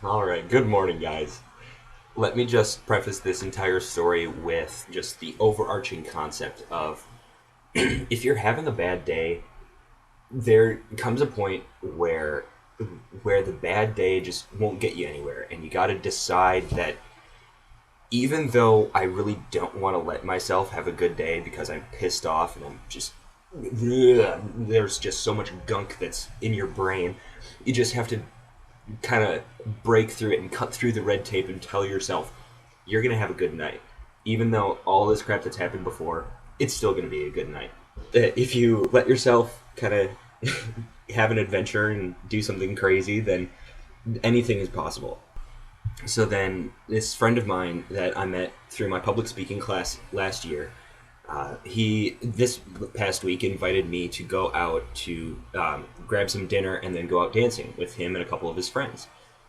All right, good morning, guys. Let me just preface this entire story with just the overarching concept of if you're having a bad day, there comes a point where the bad day just won't get you anywhere, and you got to decide that even though I really don't want to let myself have a good day because I'm pissed off and I'm just there's just so much gunk that's in your brain, you just have to kind of break through it and cut through the red tape and tell yourself you're gonna have a good night, even though all this crap that's happened before, it's still gonna be a good night. If you let yourself kind of have an adventure and do something crazy, then anything is possible. So then, this friend of mine that I met through my public speaking class last year, he this past week invited me to go out to grab some dinner and then go out dancing with him and a couple of his friends.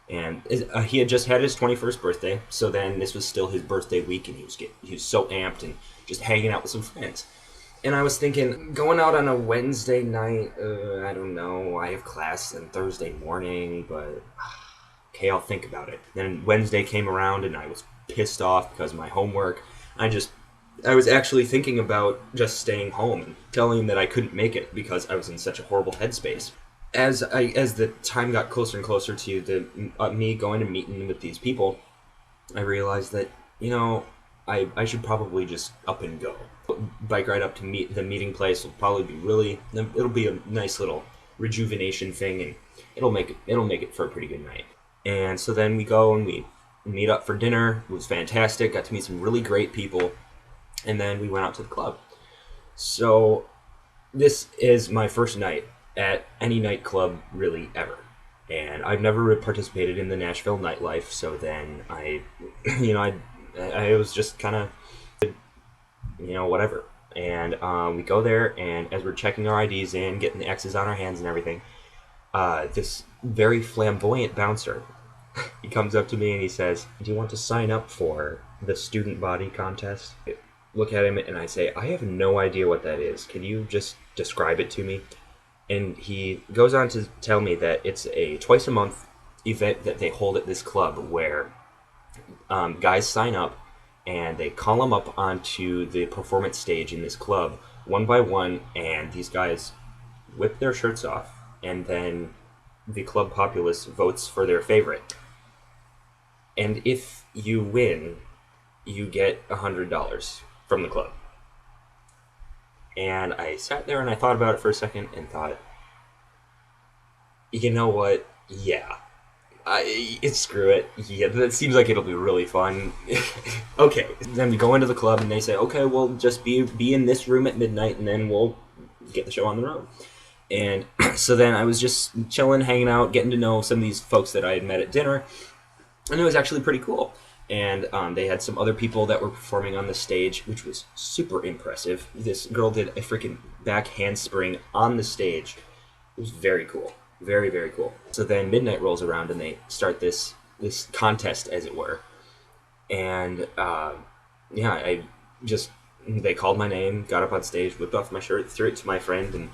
And he had just had his 21st birthday, so then this was still his birthday week, and he was so amped and just hanging out with some friends. And I was thinking, going out on a Wednesday night, I don't know. I have class on Thursday morning, but okay, I'll think about it. Then Wednesday came around, and I was pissed off because of my homework. I was actually thinking about just staying home and telling him that I couldn't make it because I was in such a horrible headspace. As the time got closer and closer to me going and meeting with these people, I realized that I should probably just up and go. Bike ride up to meet the meeting place will probably be it'll be a nice little rejuvenation thing, and it'll make it for a pretty good night. And so then we go and we meet up for dinner. It was fantastic. Got to meet some really great people, and then we went out to the club. So this is my first night at any nightclub really ever. And I've never participated in the Nashville nightlife, so then I was just kind of, whatever. And we go there, and as we're checking our IDs in, getting the X's on our hands and everything, this very flamboyant bouncer, he comes up to me and he says, "Do you want to sign up for the student body contest?" I look at him and I say, "I have no idea what that is. Can you just describe it to me?" And he goes on to tell me that it's a twice a month event that they hold at this club where guys sign up and they call them up onto the performance stage in this club one by one, and these guys whip their shirts off, and then the club populace votes for their favorite. And if you win, you get $100 from the club. And I sat there and I thought about it for a second and thought, you know what? Yeah. Screw it. Yeah, that seems like it'll be really fun. Okay. Then we go into the club and they say, okay, we'll just be in this room at midnight and then we'll get the show on the road. And so then I was just chilling, hanging out, getting to know some of these folks that I had met at dinner. And it was actually pretty cool. And they had some other people that were performing on the stage, which was super impressive. This girl did a freaking back handspring on the stage. It was very cool. Very, very cool. So then midnight rolls around and they start this contest, as it were. And they called my name, got up on stage, whipped off my shirt, threw it to my friend, and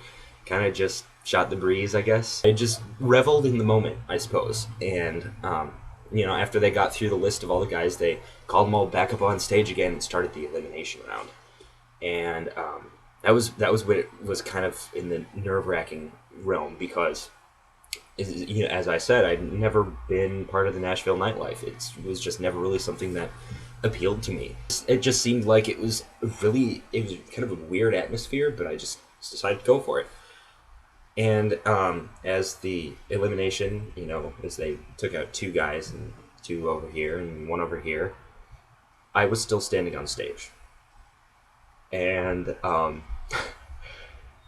kind of just shot the breeze, I guess. I just reveled in the moment, I suppose. And after they got through the list of all the guys, they called them all back up on stage again and started the elimination round. And that was what it was kind of in the nerve-wracking realm because, as I said, I'd never been part of the Nashville nightlife. It was just never really something that appealed to me. It just seemed like it was kind of a weird atmosphere, but I just decided to go for it. And as the elimination, as they took out two guys, and two over here and one over here, I was still standing on stage. And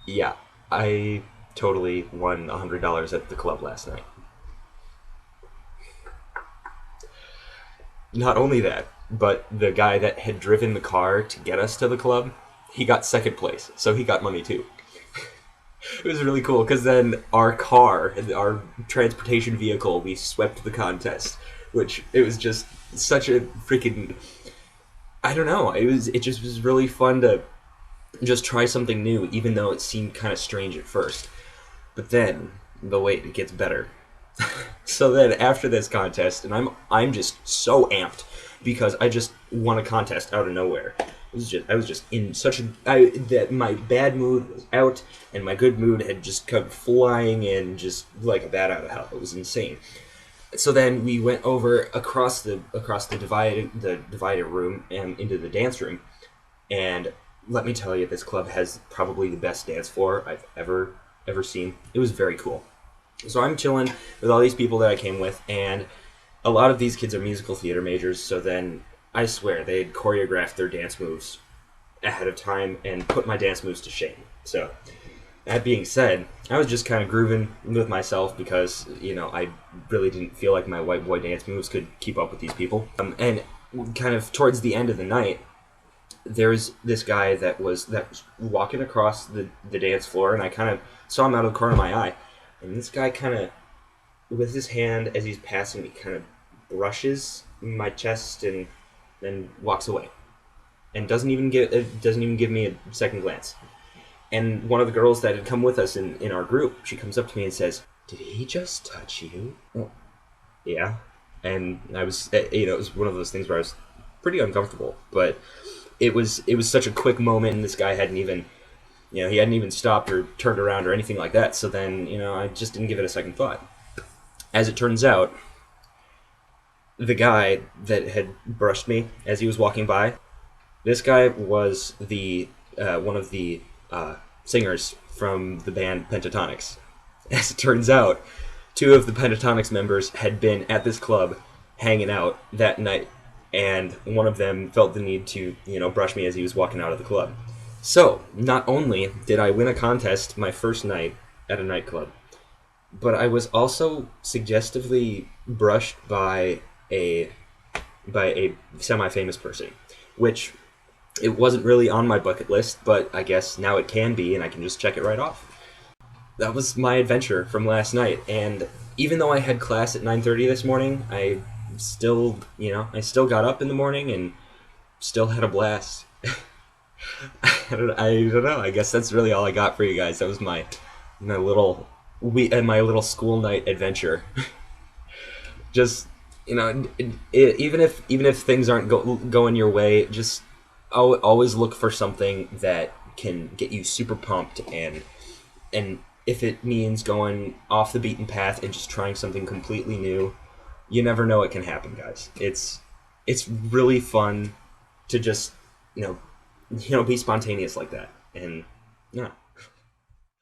yeah, I totally won $100 at the club last night. Not only that, but the guy that had driven the car to get us to the club, he got second place, so he got money too. It was really cool because then our transportation vehicle, we swept the contest, which it was just such a freaking, I don't know, it just was really fun to just try something new, even though it seemed kind of strange at first. But then the wait, it gets better. So then after this contest, and I'm just so amped because I just won a contest out of nowhere. I was just in such a that my bad mood was out and my good mood had just come flying in just like a bat out of hell. It was insane. So then we went over across the divided room and into the dance room, and let me tell you, this club has probably the best dance floor I've ever seen. It was very cool. So I'm chilling with all these people that I came with, and a lot of these kids are musical theater majors. So then I swear they had choreographed their dance moves ahead of time and put my dance moves to shame. So that being said, I was just kind of grooving with myself because I really didn't feel like my white boy dance moves could keep up with these people. And kind of towards the end of the night, there's this guy that was walking across the dance floor, and I kind of saw him out of the corner of my eye. And this guy kind of, with his hand as he's passing me, kind of brushes my chest and then walks away, and doesn't even give me a second glance. And one of the girls that had come with us in our group, she comes up to me and says, "Did he just touch you?" Oh, yeah. And I was, it was one of those things where I was pretty uncomfortable, but it was such a quick moment, and this guy hadn't even he hadn't even stopped or turned around or anything like that. So then I just didn't give it a second thought. As it turns out, the guy that had brushed me as he was walking by, this guy was the one of the singers from the band Pentatonix. As it turns out, two of the Pentatonix members had been at this club hanging out that night, and one of them felt the need to, brush me as he was walking out of the club. So, not only did I win a contest my first night at a nightclub, but I was also suggestively brushed by a semi-famous person, which it wasn't really on my bucket list, but I guess now it can be, and I can just check it right off. That was my adventure from last night, and even though I had class at 9:30 this morning, I still got up in the morning and still had a blast. I don't know. I guess that's really all I got for you guys. That was my little school night adventure. Just even if things aren't going your way, just always look for something that can get you super pumped, and if it means going off the beaten path and just trying something completely new, you never know what can happen, guys. It's really fun to just be spontaneous like that, and yeah.